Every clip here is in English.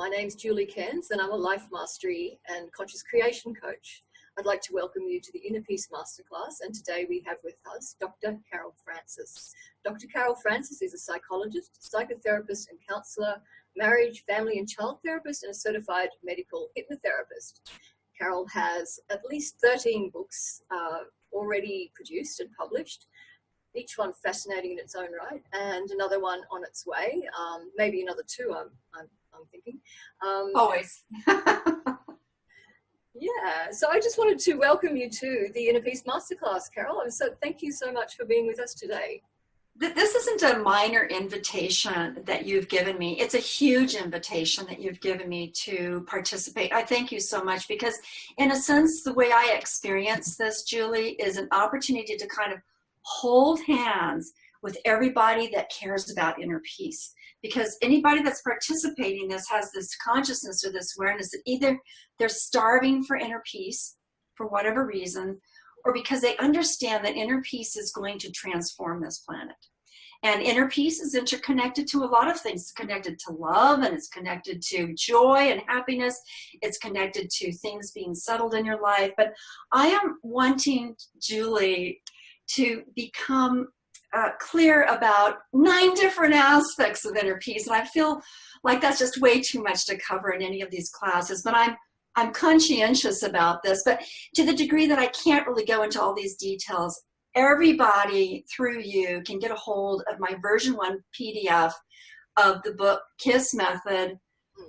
My name's Julie Cairnes and I'm a life mastery and conscious creation coach. I'd like to welcome you to the Inner Peace Masterclass, and today we have with us Dr. Carol Francis. Dr. Carol Francis is a psychologist, psychotherapist and counsellor, marriage, family and child therapist, and a certified medical hypnotherapist. Carol has at least 13 books already produced and published, each one fascinating in its own right, and another one on its way, maybe another two, I'm thinking. Always. Yeah, so I just wanted to welcome you to the Inner Peace Masterclass, Carol. And so thank you so much for being with us today. This isn't a minor invitation that you've given me. It's a huge invitation that you've given me to participate. I thank you so much because, in a sense, the way I experience this, Julie, is an opportunity to kind of hold hands with everybody that cares about inner peace. Because anybody that's participating in this has this consciousness or this awareness that either they're starving for inner peace for whatever reason, or because they understand that inner peace is going to transform this planet. And inner peace is interconnected to a lot of things. It's connected to love, and it's connected to joy and happiness. It's connected to things being settled in your life. But I am wanting Julie to become clear about 9 different aspects of inner peace. And I feel like that's just way too much to cover in any of these classes, but I'm conscientious about this. But to the degree that I can't really go into all these details, everybody through you can get a hold of my version 1 PDF of the book KISS Method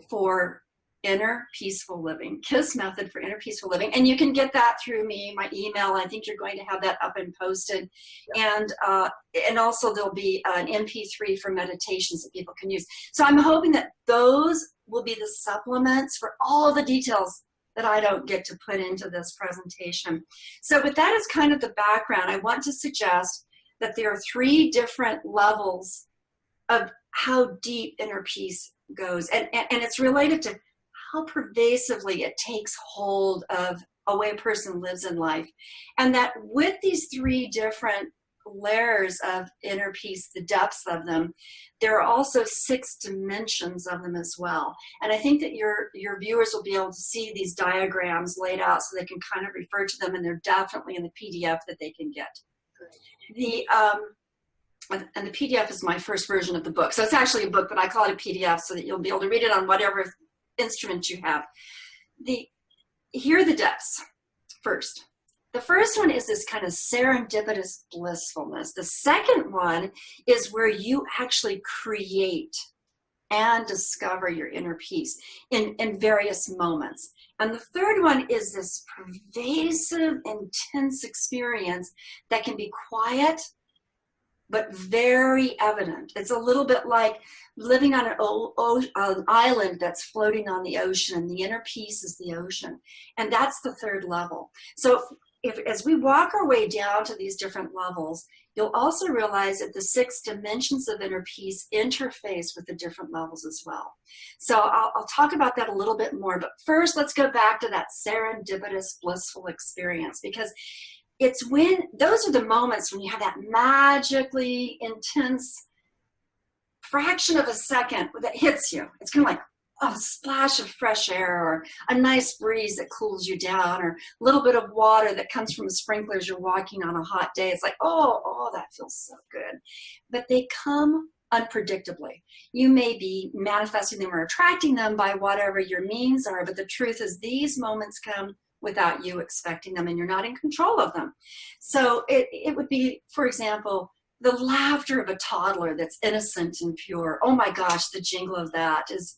for Inner Peaceful Living. KISS Method for Inner Peaceful Living. And you can get that through me, my email. I think you're going to have that up and posted. And also there'll be an MP3 for meditations that people can use. So I'm hoping that those will be the supplements for all the details that I don't get to put into this presentation. So with that as kind of the background, I want to suggest that there are 3 different levels of how deep inner peace goes. And it's related to how pervasively it takes hold of a way a person lives in life. And that with these 3 different layers of inner peace, the depths of them, there are also 6 dimensions of them as well. And I think that your viewers will be able to see these diagrams laid out so they can kind of refer to them, and they're definitely in the PDF that they can get. And the PDF is my first version of the book. So it's actually a book, but I call it a PDF so that you'll be able to read it on whatever instrument you have. Here are the depths first. The first one is this kind of serendipitous blissfulness. The second one is where you actually create and discover your inner peace in various moments. And the third one is this pervasive, intense experience that can be quiet, but very evident. It's a little bit like living on an island that's floating on the ocean, and the inner peace is the ocean. And that's the 3rd level. So as we walk our way down to these different levels, you'll also realize that the 6 dimensions of inner peace interface with the different levels as well. So I'll talk about that a little bit more, but first let's go back to that serendipitous, blissful experience, because it's when, those are the moments when you have that magically intense fraction of a second that hits you. It's kind of like a splash of fresh air, or a nice breeze that cools you down, or a little bit of water that comes from the sprinklers you're walking on a hot day. It's like, oh, that feels so good. But they come unpredictably. You may be manifesting them or attracting them by whatever your means are, but the truth is these moments come without you expecting them, and you're not in control of them. So it would be, for example, the laughter of a toddler that's innocent and pure. Oh my gosh, the jingle of that is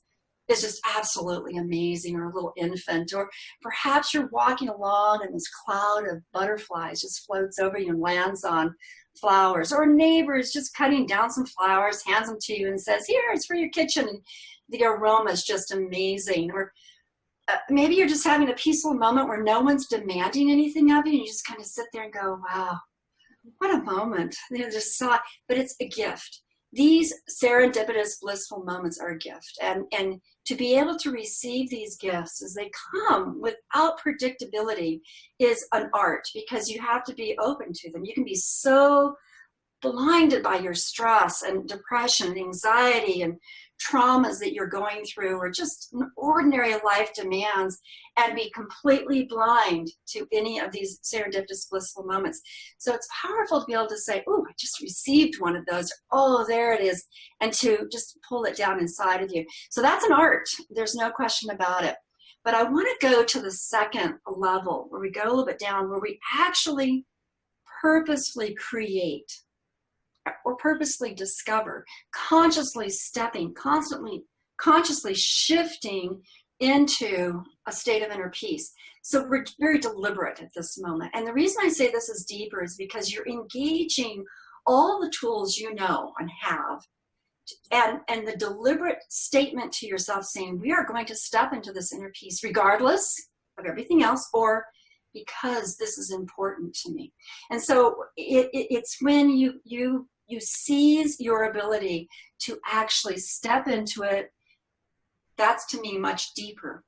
just absolutely amazing. Or a little infant, or perhaps you're walking along and this cloud of butterflies just floats over you and lands on flowers, or a neighbor is just cutting down some flowers, hands them to you and says, here, it's for your kitchen. And the aroma is just amazing. Or maybe you're just having a peaceful moment where no one's demanding anything of you, and you just kind of sit there and go, wow, what a moment. But it's a gift. These serendipitous, blissful moments are a gift. And to be able to receive these gifts as they come without predictability is an art, because you have to be open to them. You can be so blinded by your stress and depression and anxiety and traumas that you're going through or just ordinary life demands, and be completely blind to any of these serendipitous blissful moments. So it's powerful to be able to say, oh, I just received one of those. Oh, there it is. And to just pull it down inside of you. So that's an art. There's no question about it. But I want to go to the second level where we go a little bit down, where we actually purposefully create or purposely discover, consciously stepping, constantly, consciously shifting into a state of inner peace. So we're very deliberate at this moment. And the reason I say this is deeper is because you're engaging all the tools you know and have, and the deliberate statement to yourself saying, we are going to step into this inner peace regardless of everything else, or because this is important to me. And so it's when you seize your ability to actually step into it. That's, to me, much deeper,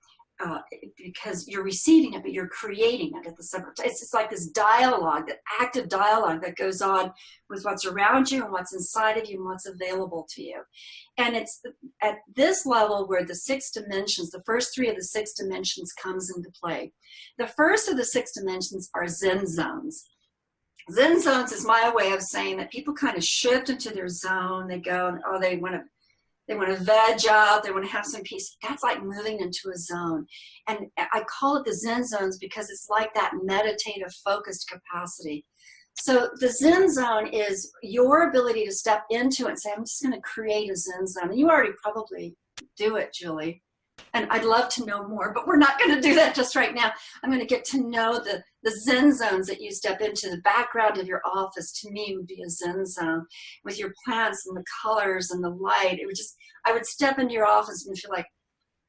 because you're receiving it, but you're creating it at the separate time. It's just like this dialogue, that active dialogue that goes on with what's around you and what's inside of you and what's available to you. And it's at this level where the 6 dimensions, the first 3 of the 6 dimensions comes into play. The first of the 6 dimensions are Zen Zones. Zen Zones is my way of saying that people kind of shift into their zone. They go, oh, they want to veg out, they want to have some peace. That's like moving into a zone. And I call it the Zen Zones because it's like that meditative focused capacity. So the Zen Zone is your ability to step into it and say, I'm just going to create a Zen Zone. And you already probably do it, Julie. And I'd love to know more, but we're not going to do that just right now. I'm going to get to know the Zen Zones that you step into. The background of your office, to me, would be a Zen Zone with your plants and the colors and the light. It would just, I would step into your office and feel like,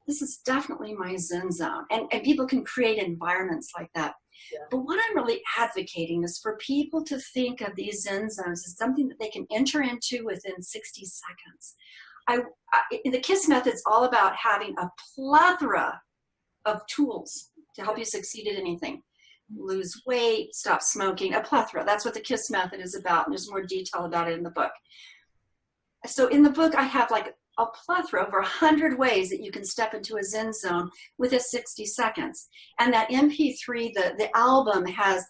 this is definitely my Zen Zone. And people can create environments like that. Yeah. But what I'm really advocating is for people to think of these Zen Zones as something that they can enter into within 60 seconds. The KISS method is all about having a plethora of tools to help you succeed at anything. Lose weight, stop smoking, a plethora. That's what the KISS method is about. And there's more detail about it in the book. So in the book, I have like a plethora, over 100 ways that you can step into a Zen zone within 60 seconds. And that MP3, the album has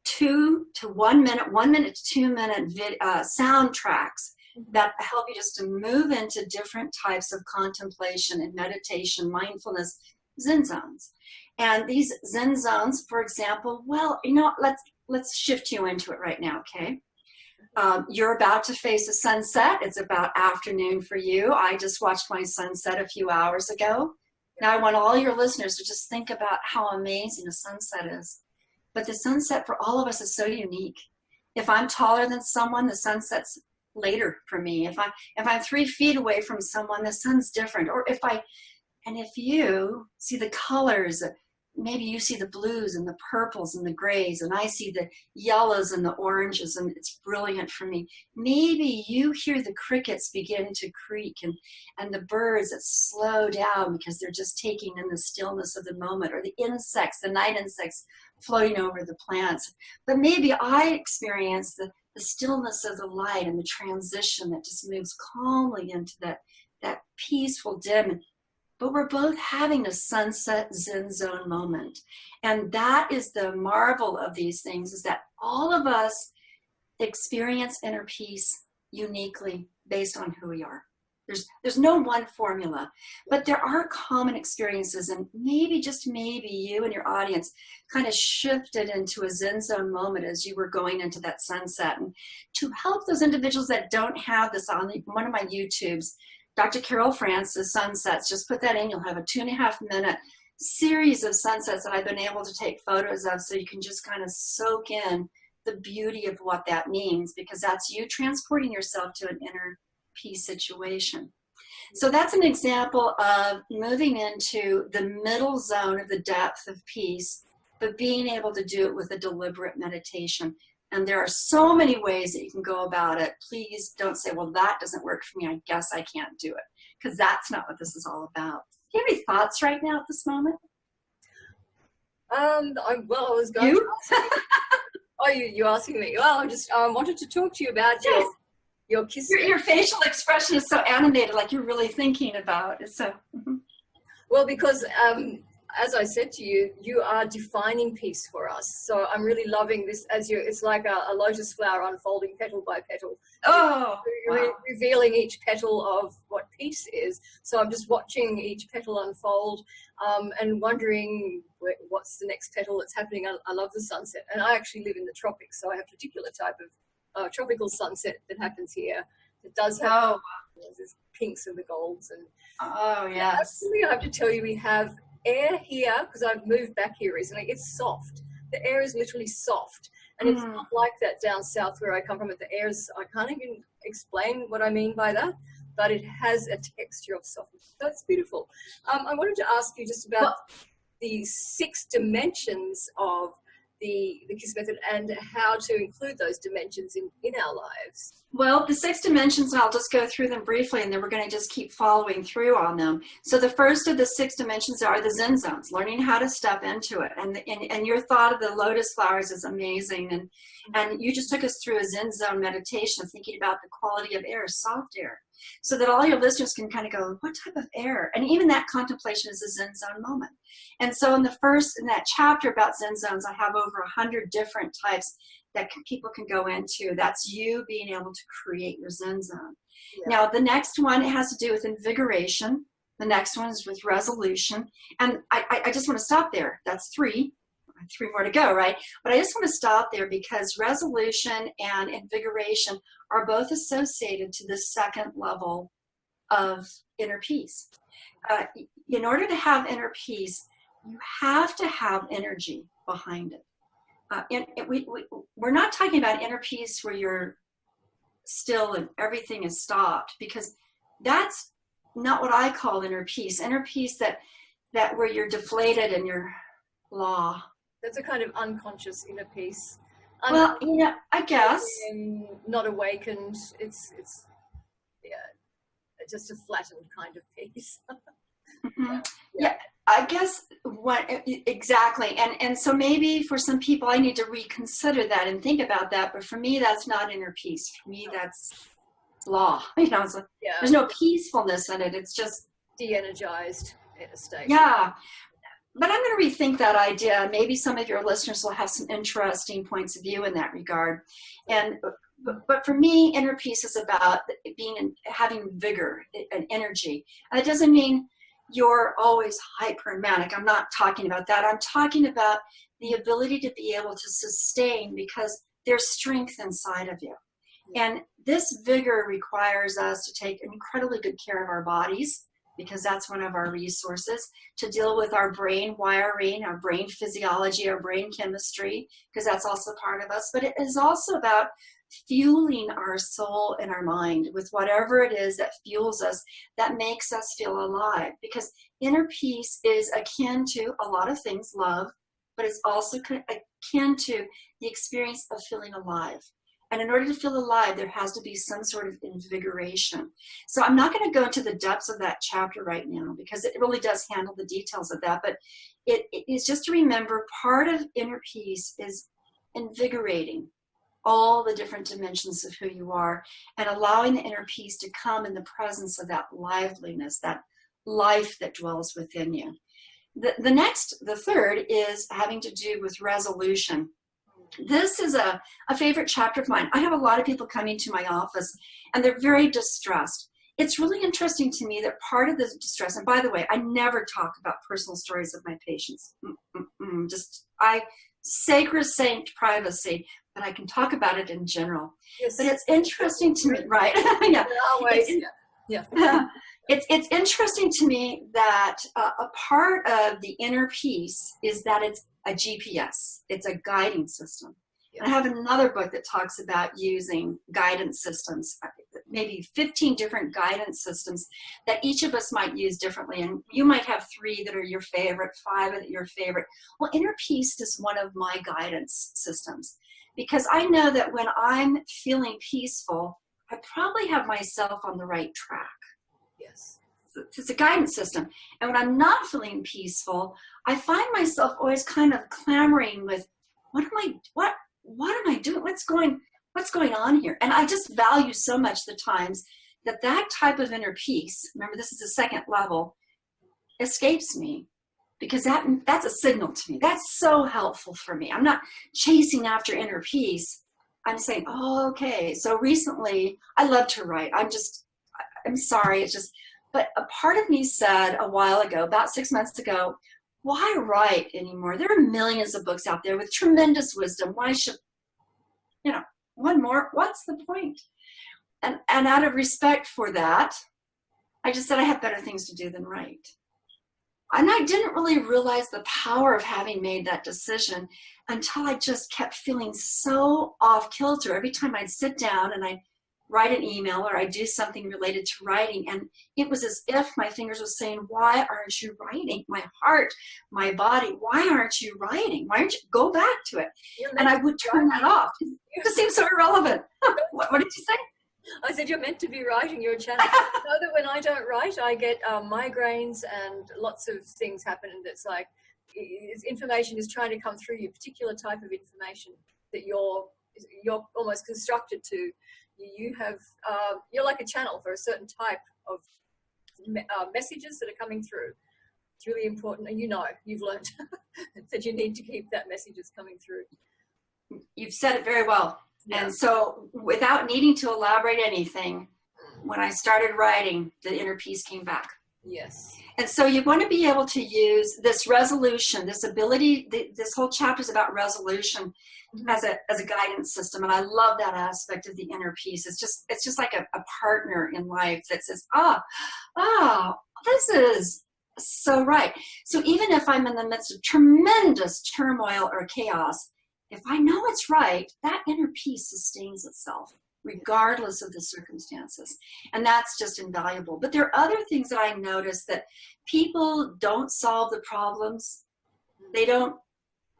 2 to 1 minute, 1 minute to 2 minute soundtracks that help you just to move into different types of contemplation and meditation, mindfulness, Zen zones. And these Zen zones, for example, well, you know, let's shift you into it right now, okay? You're about to face a sunset. It's about afternoon for you. I just watched my sunset a few hours ago. Now I want all your listeners to just think about how amazing a sunset is. But the sunset for all of us is so unique. If I'm taller than someone, the sunset's later for me. If I'm 3 feet away from someone, the sun's different. Or if you see the colors, maybe you see the blues and the purples and the grays, and I see the yellows and the oranges, and it's brilliant for me. Maybe you hear the crickets begin to creak and the birds that slow down because they're just taking in the stillness of the moment, or the insects, the night insects floating over the plants. But maybe I experience the stillness of the light and the transition that just moves calmly into that peaceful dim. But we're both having a sunset Zen zone moment. And that is the marvel of these things, is that all of us experience inner peace uniquely based on who we are. There's no one formula, but there are common experiences, and maybe, just maybe, you and your audience kind of shifted into a Zen zone moment as you were going into that sunset. And to help those individuals that don't have this on one of my YouTubes, Dr. Carol Francis, Sunsets, just put that in. You'll have a 2.5 minute series of sunsets that I've been able to take photos of, so you can just kind of soak in the beauty of what that means, because that's you transporting yourself to an inner peace situation. So that's an example of moving into the middle zone of the depth of peace, but being able to do it with a deliberate meditation. And there are so many ways that you can go about it. Please don't say, well, that doesn't work for me, I guess I can't do it, because that's not what this is all about. Do you have any thoughts right now at this moment? I was going to ask you. Oh, you asking me? Well, I just wanted to talk to you about yes. Your kiss. Your facial expression is so animated, like you're really thinking about it. So, well, because as I said to you, you are defining peace for us. So I'm really loving this as you. It's like a lotus flower unfolding petal by petal. oh, wow. Revealing each petal of what peace is. So I'm just watching each petal unfold and wondering what's the next petal that's happening. I love the sunset, and I actually live in the tropics, so I have a particular type of tropical sunset that happens here. It does have there's pinks and the golds, and yes. Absolutely, I have to tell you, we have air here because I've moved back here recently. It's soft. The air is literally soft, and it's not like that down south where I come from. The air is, I can't even explain what I mean by that, but it has a texture of softness. That's beautiful. I wanted to ask you just about the 6 dimensions of the KISS method and how to include those dimensions in our lives. Well, the 6 dimensions, I'll just go through them briefly, and then we're going to just keep following through on them. So the first of the 6 dimensions are the Zen Zones, learning how to step into it. And your thought of the lotus flowers is amazing. And you just took us through a Zen Zone meditation, thinking about the quality of air, soft air, so that all your listeners can kind of go, what type of air? And even that contemplation is a Zen Zone moment. And so in that chapter about Zen Zones, I have over 100 different types that people can go into. That's you being able to create your Zen Zone. Yeah. Now, the next one, it has to do with invigoration. The next one is with resolution. And I just want to stop there. That's 3. 3 more to go, right? But I just want to stop there because resolution and invigoration are both associated to the 2nd level of inner peace. In order to have inner peace, you have to have energy behind it. We're not talking about inner peace where you're still and everything is stopped, because that's not what I call inner peace. Inner peace that where you're deflated and you're blah. That's a kind of unconscious inner peace. Well, I guess. Not awakened. It's just a flattened kind of peace. Yeah, I guess exactly. And so maybe for some people, I need to reconsider that and think about that. But for me, that's not inner peace. For me, that's blah. It's like, there's no peacefulness in it. It's just de-energized in a state. Yeah. But I'm going to rethink that idea. Maybe some of your listeners will have some interesting points of view in that regard. But for me, inner peace is about having vigor and energy. And it doesn't mean you're always hyper and manic. I'm not talking about that. I'm talking about the ability to be able to sustain because there's strength inside of you. And this vigor requires us to take incredibly good care of our bodies, because that's one of our resources, to deal with our brain wiring, our brain physiology, our brain chemistry, because that's also part of us. But it is also about fueling our soul and our mind with whatever it is that fuels us, that makes us feel alive. Because inner peace is akin to a lot of things, love, but it's also akin to the experience of feeling alive. And in order to feel alive, there has to be some sort of invigoration. So I'm not going to go into the depths of that chapter right now because it really does handle the details of that. But it is just to remember part of inner peace is invigorating all the different dimensions of who you are and allowing the inner peace to come in the presence of that liveliness, that life that dwells within you. The third is having to do with resolution. This is a favorite chapter of mine. I have a lot of people coming to my office and they're very distressed. It's really interesting to me that part of the distress, and by the way, I never talk about personal stories of my patients. Sacrosanct privacy, but I can talk about it in general. Yes. But it's interesting to me, right? Yeah. Always. It's interesting to me that a part of the inner peace is that it's a GPS. It's a guiding system. Yeah. And I have another book that talks about using guidance systems, maybe 15 different guidance systems that each of us might use differently. And you might have 3 that are your favorite, 5 that are your favorite. Well, inner peace is one of my guidance systems because I know that when I'm feeling peaceful, I probably have myself on the right track. Yes. It's a guidance system. And when I'm not feeling peaceful, I find myself always kind of clamoring with, what am I doing? What's what's going on here? And I just value so much the times that that type of inner peace, remember this is the second level, escapes me, because that's a signal to me. That's so helpful for me. I'm not chasing after inner peace. I'm saying, oh, okay. So recently, I love to write. I'm sorry. It's just, but a part of me said a while ago, about 6 months ago, why write anymore? There are millions of books out there with tremendous wisdom. Why should, one more? What's the point? And out of respect for that, I just said I have better things to do than write. And I didn't really realize the power of having made that decision until I just kept feeling so off kilter. Every time I'd sit down and I'd write an email or I'd do something related to writing, and it was as if my fingers were saying, why aren't you writing? My heart, my body, why aren't you writing? Why aren't you? Go back to it. And I would turn that off. It just seems so irrelevant. What did you say? I said, you're meant to be writing, you're a channel. I know that when I don't write, I get migraines and lots of things happen. And it's like, information is trying to come through you, particular type of information that you're almost constructed to. You're like a channel for a certain type of messages that are coming through. It's really important. And you've learned that you need to keep that messages coming through. You've said it very well. Yeah. And so without needing to elaborate anything, when I started writing, the inner peace came back. Yes. And so you want to be able to use this resolution, this ability, this whole chapter is about resolution as a guidance system. And I love that aspect of the inner peace. It's just like a partner in life that says, this is so right. So even if I'm in the midst of tremendous turmoil or chaos, if I know it's right, that inner peace sustains itself regardless of the circumstances. And that's just invaluable. But there are other things that I notice that people don't solve the problems. They don't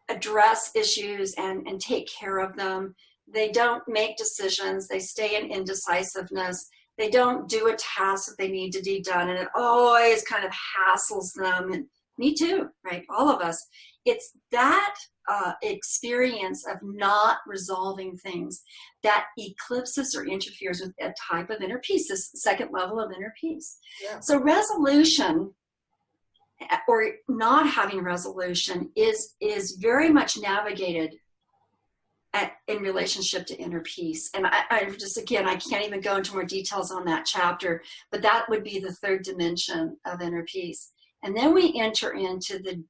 address issues and take care of them. They don't make decisions. They stay in indecisiveness. They don't do a task that they need to be done. And it always kind of hassles them. And me too, right? All of us. It's that experience of not resolving things that eclipses or interferes with a type of inner peace, this second level of inner peace. Yeah. So resolution or not having resolution is very much navigated in relationship to inner peace. And I just, again, I can't even go into more details on that chapter, but that would be the third dimension of inner peace. And then we enter into the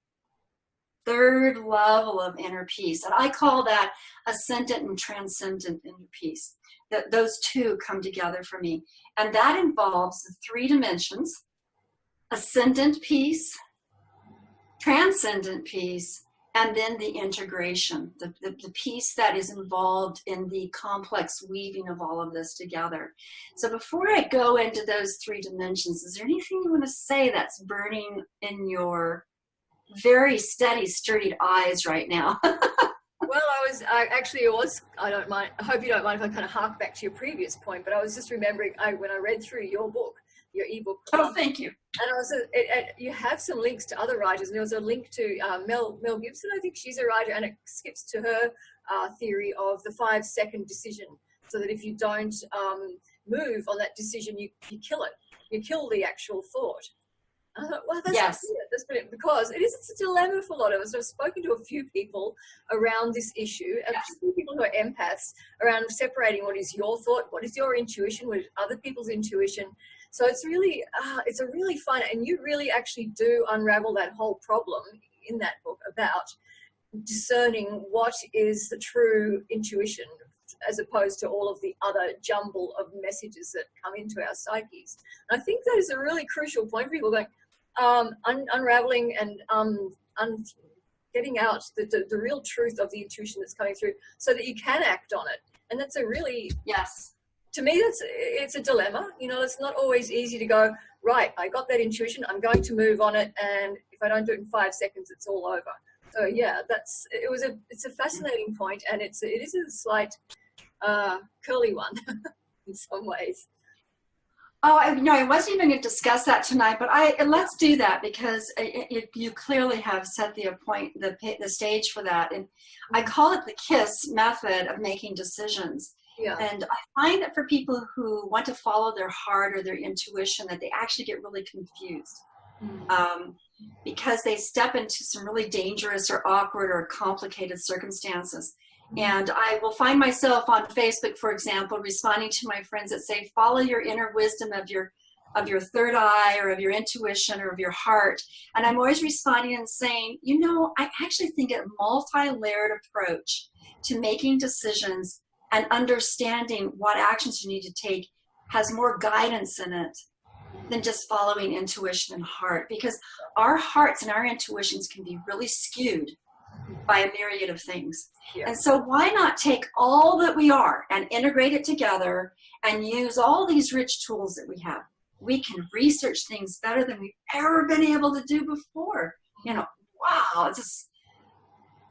third level of inner peace. And I call that Ascendant and Transcendent Inner Peace. Those two come together for me. And that involves the three dimensions: Ascendant peace, Transcendent peace, and then the integration, the piece that is involved in the complex weaving of all of this together. So before I go into those three dimensions, is there anything you want to say that's burning in your very steady, sturdy eyes right now? Well, I don't mind. I hope you don't mind if I kind of hark back to your previous point, but I was just remembering when I read through your book, your ebook. Oh, thank you. And also, you have some links to other writers, and there was a link to Mel Gibson. I think she's a writer, and it skips to her theory of the 5-second decision, so that if you don't move on that decision, you kill it. You kill the actual thought. I thought, well, that's brilliant, because it's a dilemma for a lot of us. I've spoken to a few people around this issue, and people who are empaths, around separating what is your thought, what is your intuition, what is other people's intuition. So it's really, it's a really fun, and you really actually do unravel that whole problem in that book about discerning what is the true intuition, as opposed to all of the other jumble of messages that come into our psyches. And I think that is a really crucial point for people going, unraveling and getting out the real truth of the intuition that's coming through, so that you can act on it. And that's a really, to me, it's a dilemma. It's not always easy to go, right, I got that intuition, I'm going to move on it, and if I don't do it in 5 seconds, it's all over. So yeah, it's a fascinating point, and it is a slight curly one in some ways. Oh, I wasn't even going to discuss that tonight, but let's do that, because you clearly have set the stage for that. And I call it the KISS method of making decisions. Yeah. And I find that for people who want to follow their heart or their intuition, that they actually get really confused. Because they step into some really dangerous or awkward or complicated circumstances. And I will find myself on Facebook, for example, responding to my friends that say, follow your inner wisdom of your third eye or of your intuition or of your heart. And I'm always responding and saying, you know, I actually think a multi-layered approach to making decisions and understanding what actions you need to take has more guidance in it than just following intuition and heart, because our hearts and our intuitions can be really skewed by a myriad of things. Yeah. And so why not take all that we are and integrate it together and use all these rich tools that we have? We can research things better than we've ever been able to do before. You know, wow, it's just,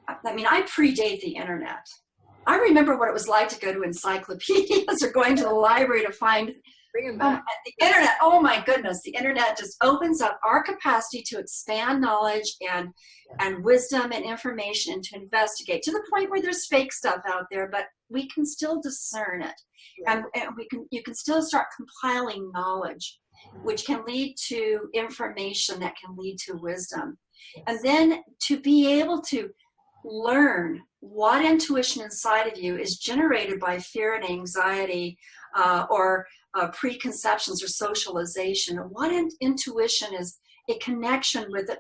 I mean, I predate the internet. I remember what it was like to go to encyclopedias or going to the library to find the internet. Oh my goodness, the internet just opens up our capacity to expand knowledge and wisdom and information and to investigate to the point where there's fake stuff out there, but we can still discern it. And you can still start compiling knowledge, which can lead to information that can lead to wisdom. And then to be able to learn what intuition inside of you is generated by fear and anxiety or preconceptions or socialization. What intuition is a connection with an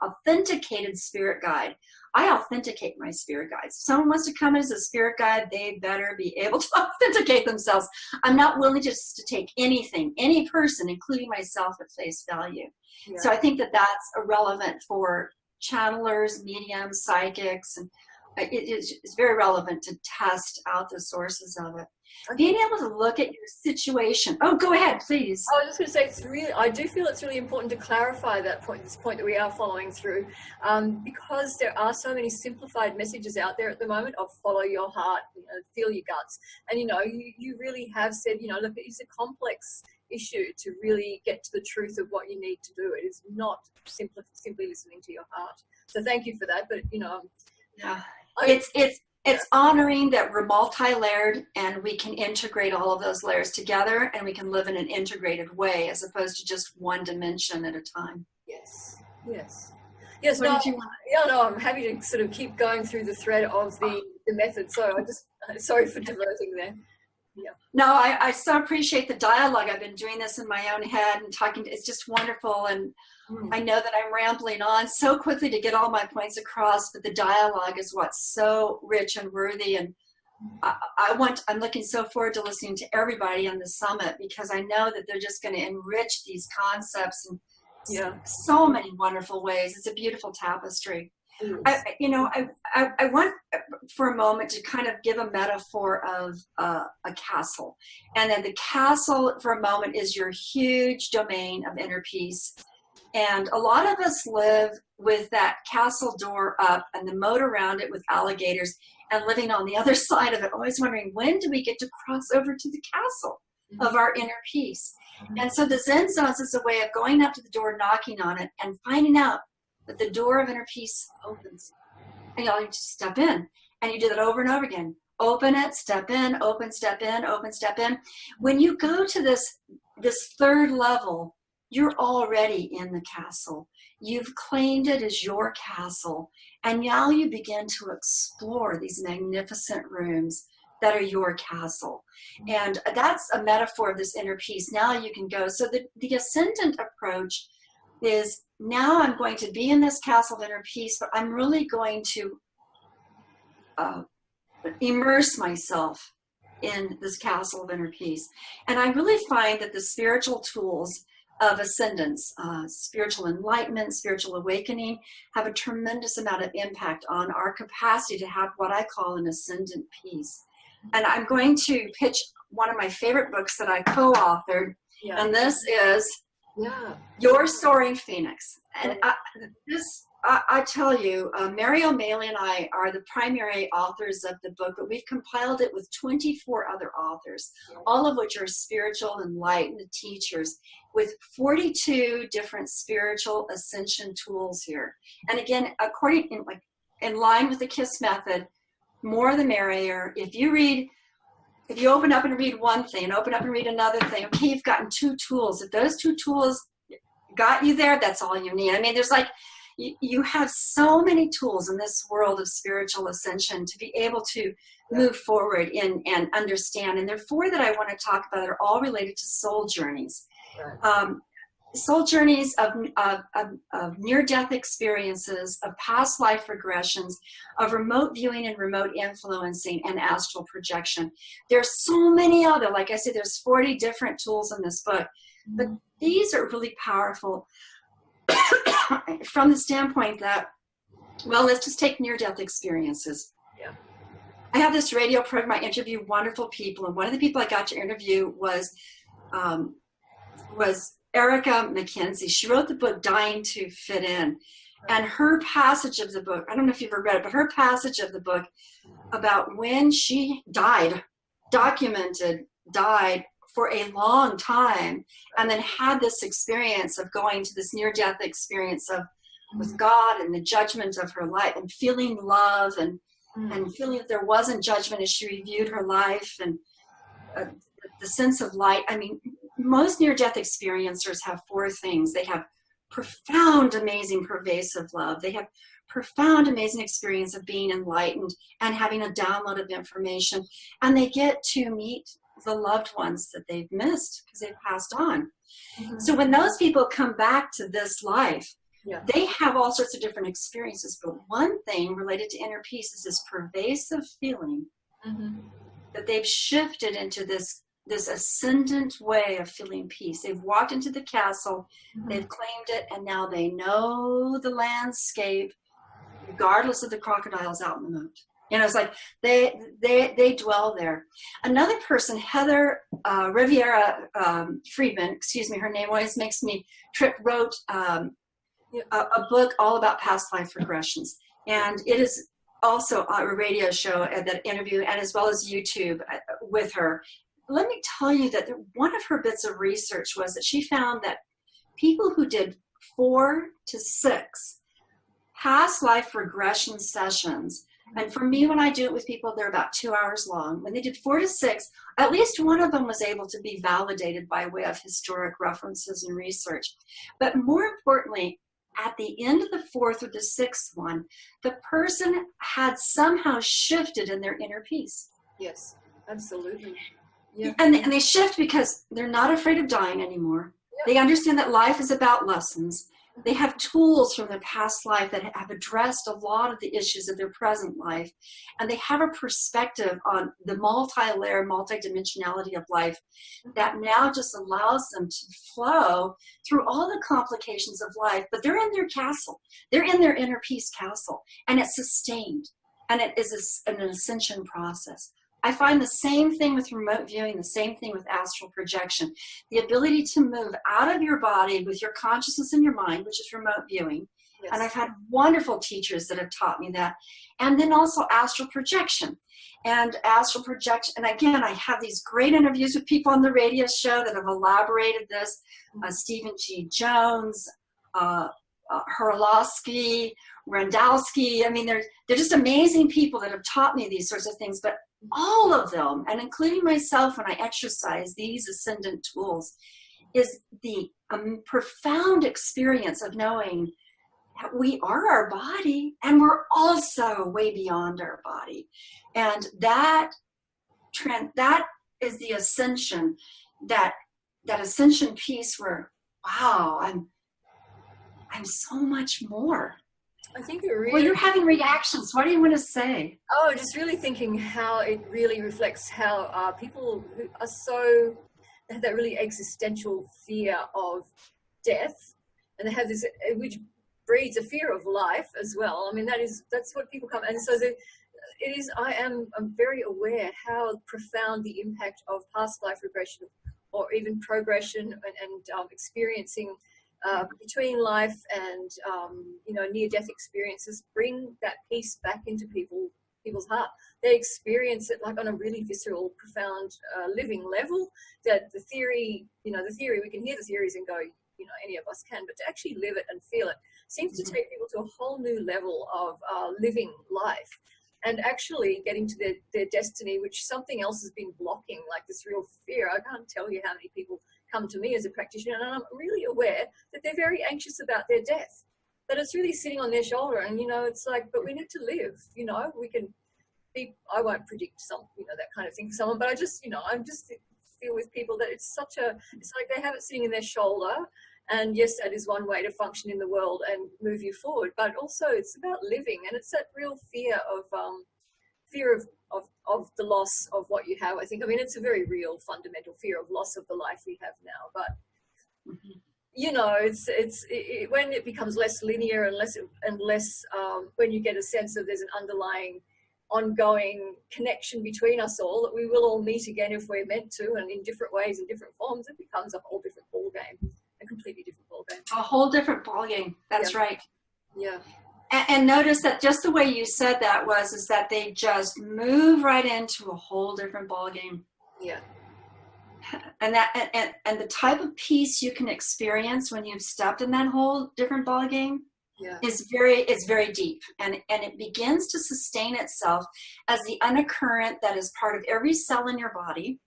authenticated spirit guide. I authenticate my spirit guides. If someone wants to come in as a spirit guide, they better be able to authenticate themselves. I'm not willing just to take anything, any person, including myself, at face value. Yeah. So I think that that's relevant for channelers, mediums, psychics, and it's very relevant to test out the sources of it. Being able to look at your situation. Oh, go ahead, please. I was just going to say, it's really, I do feel it's really important to clarify that point, this point that we are following through, because there are so many simplified messages out there at the moment of follow your heart, you know, feel your guts. And, you know, you really have said, you know, look, it's a complex issue to really get to the truth of what you need to do. It is not simply listening to your heart. So thank you for that. But, you know, yeah, it's honoring that we're multi-layered and we can integrate all of those layers together and we can live in an integrated way as opposed to just one dimension at a time. Yes, yes. Yes, no, I'm happy to sort of keep going through the thread of the method. So sorry for diverting there. Yeah. No, I so appreciate the dialogue. I've been doing this in my own head and talking it's just wonderful. And I know that I'm rambling on so quickly to get all my points across, but the dialogue is what's so rich and worthy. And I'm looking so forward to listening to everybody on the summit because I know that they're just going to enrich these concepts in so many wonderful ways. It's a beautiful tapestry. I want for a moment to kind of give a metaphor of a castle. And then the castle for a moment is your huge domain of inner peace. And a lot of us live with that castle door up and the moat around it with alligators and living on the other side of it, always wondering, when do we get to cross over to the castle of our inner peace? And so the Zen Zones is a way of going up to the door, knocking on it, and finding out that the door of inner peace opens. And you just step in. And you do that over and over again. Open it, step in, open, step in, open, step in. When you go to this third level, you're already in the castle. You've claimed it as your castle. And now you begin to explore these magnificent rooms that are your castle. And that's a metaphor of this inner peace. Now you can go. So the ascendant approach is, now I'm going to be in this castle of inner peace, but I'm really going to immerse myself in this castle of inner peace. And I really find that the spiritual tools of ascendance, spiritual enlightenment, spiritual awakening, have a tremendous amount of impact on our capacity to have what I call an ascendant peace. And I'm going to pitch one of my favorite books that I co-authored, and this is Your Soaring Phoenix. And I tell you, Mary O'Malley and I are the primary authors of the book, but we've compiled it with 24 other authors, all of which are spiritual enlightened teachers with 42 different spiritual ascension tools here. And again, in line with the KISS method, more the merrier. If you read if you open up and read one thing and open up and read another thing, okay, you've gotten 2 tools. If those 2 tools got you there, that's all you need. I mean, there's like, you have so many tools in this world of spiritual ascension to be able to move forward in and understand. And there are 4 that I want to talk about that are all related to soul journeys. Right. Soul journeys of near-death experiences, of past life regressions, of remote viewing and remote influencing, and astral projection. There's so many other, like I said, there's 40 different tools in this book, but these are really powerful from the standpoint that, well, let's just take near-death experiences. Yeah. I have this radio program, I interview wonderful people, and one of the people I got to interview was Erica McKenzie. She wrote the book Dying to Fit In, and her passage of the book, I don't know if you've ever read it, but her passage of the book about when she died, died for a long time, and then had this experience of going to this near-death experience of with God and the judgment of her life, and feeling love and feeling that there wasn't judgment as she reviewed her life, and the sense of light. I mean, most near-death experiencers have 4 things. They have profound, amazing, pervasive love. They have profound, amazing experience of being enlightened and having a download of information. And they get to meet the loved ones that they've missed because they've passed on. Mm-hmm. So when those people come back to this life, they have all sorts of different experiences. But one thing related to inner peace is this pervasive feeling that they've shifted into this ascendant way of feeling peace. They've walked into the castle, they've claimed it, and now they know the landscape, regardless of the crocodiles out in the moat. You know, it's like they dwell there. Another person, Heather Riviera Friedman, excuse me, her name always makes me trip, wrote a book all about past life regressions. And it is also a radio show, that interview, and as well as YouTube with her. Let me tell you that one of her bits of research was that she found that people who did 4 to 6 past life regression sessions, and for me, when I do it with people, they're about 2 hours long. When they did 4 to 6, at least one of them was able to be validated by way of historic references and research. But more importantly, at the end of the 4th or the 6th one, the person had somehow shifted in their inner peace. Yes, absolutely. Yeah. And they shift because they're not afraid of dying anymore. Yep. They understand that life is about lessons. They have tools from their past life that have addressed a lot of the issues of their present life. And they have a perspective on the multi-layer, multi-dimensionality of life that now just allows them to flow through all the complications of life. But they're in their castle. They're in their inner peace castle. And it's sustained. And it is an ascension process. I find the same thing with remote viewing, the same thing with astral projection. The ability to move out of your body with your consciousness in your mind, which is remote viewing. Yes. And I've had wonderful teachers that have taught me that. And then also astral projection. And astral projection, and again, I have these great interviews with people on the radio show that have elaborated this. Stephen G. Jones, Horolowski, Randowski. I mean, they're just amazing people that have taught me these sorts of things. But all of them, and including myself when I exercise these ascendant tools, is the profound experience of knowing that we are our body and we're also way beyond our body. And that is the ascension, that ascension piece where, wow, I'm so much more. I think it really... Well, you're having reactions. What do you want to say? Oh, just really thinking how it really reflects how people who are so, have that really existential fear of death, and they have this, which breeds a fear of life as well. I mean, that's what people come, and so I'm very aware how profound the impact of past life regression or even progression and experiencing between life and near-death experiences bring that peace back into people's heart. They experience it like on a really visceral, profound living level. That the theory, we can hear the theories and go, any of us can, but to actually live it and feel it seems to take people to a whole new level of living life. and actually getting to their destiny, which something else has been blocking, like this real fear. I can't tell you how many people come to me as a practitioner, and I'm really aware that they're very anxious about their death, that it's really sitting on their shoulder. And, you know, it's like, but we need to live, you know, we can be, I won't predict some, you know, that kind of thing for someone, but I just, you know, I'm just feel with people that it's such a, it's like they have it sitting in their shoulder. And yes, that is one way to function in the world and move you forward, but also it's about living, and it's that real fear of the loss of what you have. I think, I mean, it's a very real fundamental fear of loss of the life we have now, but you know, it's when it becomes less linear and less when you get a sense of there's an underlying ongoing connection between us all, that we will all meet again if we're meant to, and in different ways and different forms, it becomes a whole different ball game. A completely different ballgame. A whole different ballgame. That's right. Yeah. And notice that just the way you said that is that they just move right into a whole different ballgame. Yeah. And that and the type of peace you can experience when you've stepped in that whole different ballgame is very deep, and it begins to sustain itself as the undercurrent that is part of every cell in your body.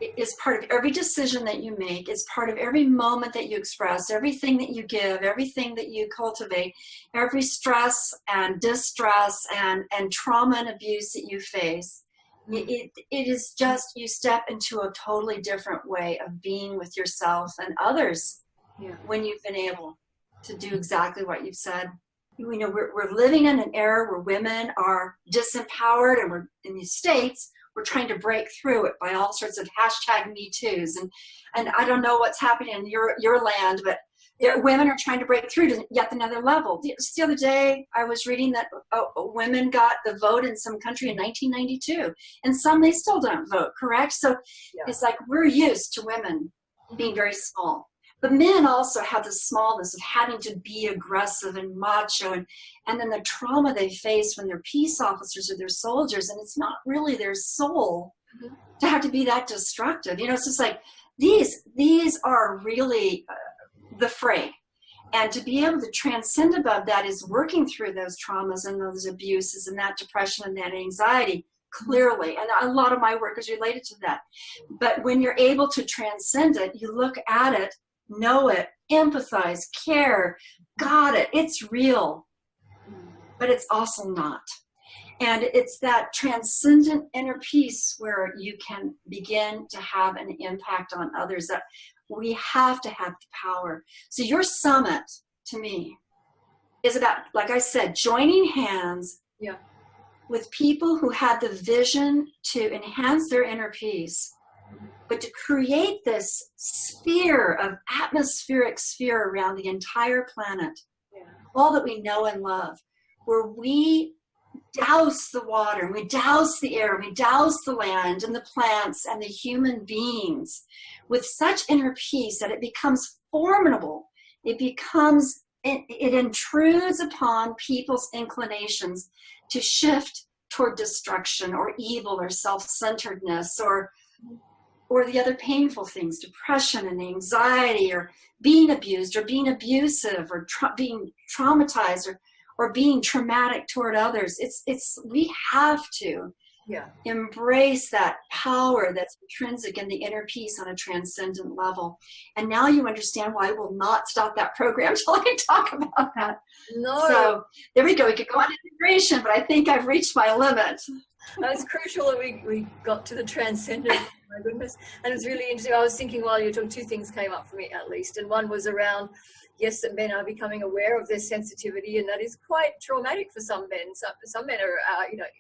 It is part of every decision that you make. It's part of every moment that you express, everything that you give, everything that you cultivate, every stress and distress and trauma and abuse that you face. It is just, you step into a totally different way of being with yourself and others when you've been able to do exactly what you've said. You know, we're living in an era where women are disempowered, and we're in the States, we're trying to break through it by all sorts of #MeToos, and I don't know what's happening in your land, but women are trying to break through to yet another level. Just the other day, I was reading that women got the vote in some country in 1992, and some they still don't vote. Correct? So it's like we're used to women being very small. But men also have the smallness of having to be aggressive and macho, and then the trauma they face when they're peace officers or they're soldiers, and it's not really their soul to have to be that destructive. You know, it's just like these are really the fray. And to be able to transcend above that is working through those traumas and those abuses and that depression and that anxiety, clearly. And a lot of my work is related to that. But when you're able to transcend it, you look at it, know it, empathize, care, got it, it's real, but it's also not. And it's that transcendent inner peace where you can begin to have an impact on others, that we have to have the power. So your summit, to me, is about, like I said, joining hands with people who had the vision to enhance their inner peace, but to create this sphere of atmospheric sphere around the entire planet, all that we know and love, where we douse the water, and we douse the air, and we douse the land and the plants and the human beings with such inner peace that it becomes formidable. It intrudes upon people's inclinations to shift toward destruction or evil or self-centeredness or the other painful things, depression and anxiety, or being abused or being abusive, or being traumatized or being traumatic toward others. We have to embrace that power that's intrinsic in the inner peace on a transcendent level. And now you understand why I will not stop that program till I talk about that. No. So there we go. We could go on integration, but I think I've reached my limit. It's crucial that we got to the transcendent. My goodness. And it's really interesting. I was thinking while you were talking, two things came up for me at least. And one was around, yes, that men are becoming aware of their sensitivity, and that is quite traumatic for some men. Some men are,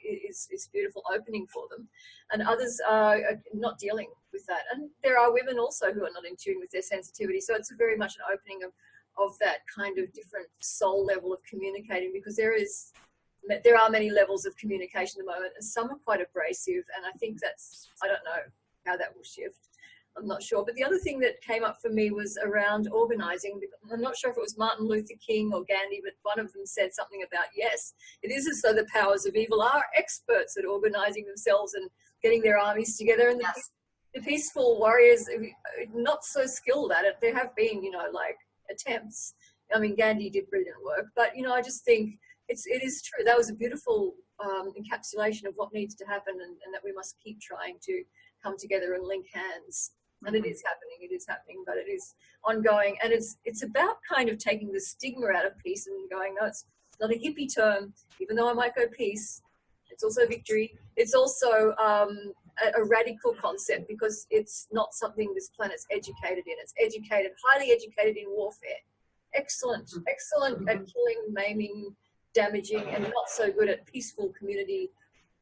it's beautiful opening for them, and others are not dealing with that. And there are women also who are not in tune with their sensitivity. So it's very much an opening of that kind of different soul level of communicating, because there are many levels of communication at the moment, and some are quite abrasive. And I think I don't know how that will shift. I'm not sure. But the other thing that came up for me was around organizing. I'm not sure if it was Martin Luther King or Gandhi, but one of them said something about, yes, it is as though the powers of evil are experts at organizing themselves and getting their armies together. And the peaceful warriors, not so skilled at it. There have been, like attempts. I mean, Gandhi did brilliant work. But, I just think it is true. That was a beautiful encapsulation of what needs to happen, and that we must keep trying to come together and link hands. And it is happening, but it is ongoing. And it's about kind of taking the stigma out of peace and going, no, it's not a hippie term, even though I might go peace. It's also victory. It's also a radical concept, because it's not something this planet's educated in. It's highly educated in warfare. Excellent at killing, maiming, damaging, and not so good at peaceful community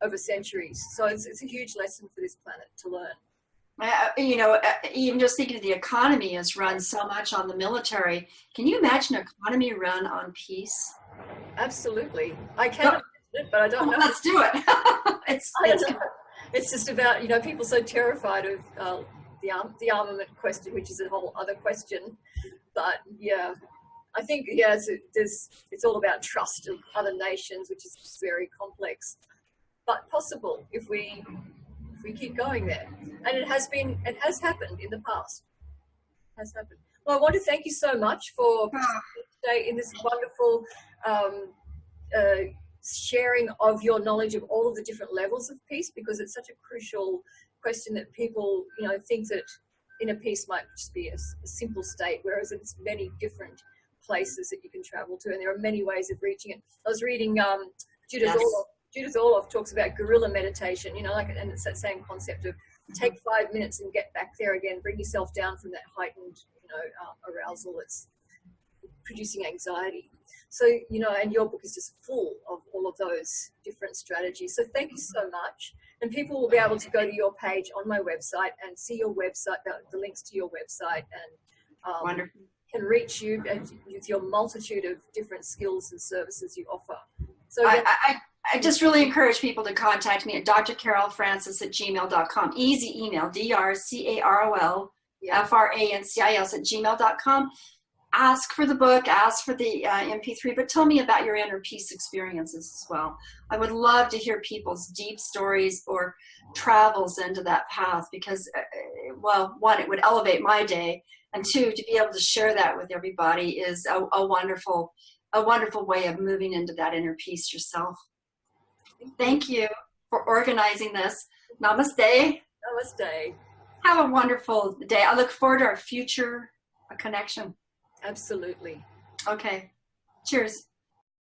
over centuries. So it's a huge lesson for this planet to learn. Even just thinking of the economy is run so much on the military. Can you imagine an economy run on peace? Absolutely. I can imagine it, but I don't know. Let's do it. It's just about, people so terrified of the armament question, which is a whole other question. But yeah, I think, it's all about trust of other nations, which is very complex, but possible if we keep going there. And it has happened in the past. It has happened. Well, I want to thank you so much for participating today in this wonderful sharing of your knowledge of all of the different levels of peace, because it's such a crucial question that people, think that inner peace might just be a simple state, whereas it's many different places that you can travel to, and there are many ways of reaching it. I was reading Judith Orloff talks about guerrilla meditation, and it's that same concept of take 5 minutes and get back there again, bring yourself down from that heightened, arousal that's producing anxiety. So, and your book is just full of all of those different strategies. So thank you so much. And people will be able to go to your page on my website and see your website, the links to your website, and wonderful. Can reach you with your multitude of different skills and services you offer. So I just really encourage people to contact me at drcarolfrancis@gmail.com. Easy email, drcarolfrancis@gmail.com. Ask for the book, ask for the MP3, but tell me about your inner peace experiences as well. I would love to hear people's deep stories or travels into that path, because, one, it would elevate my day, and two, to be able to share that with everybody is a wonderful way of moving into that inner peace yourself. Thank you for organizing this. Namaste. Namaste. Have a wonderful day. I look forward to our future connection. Absolutely. Okay. Cheers.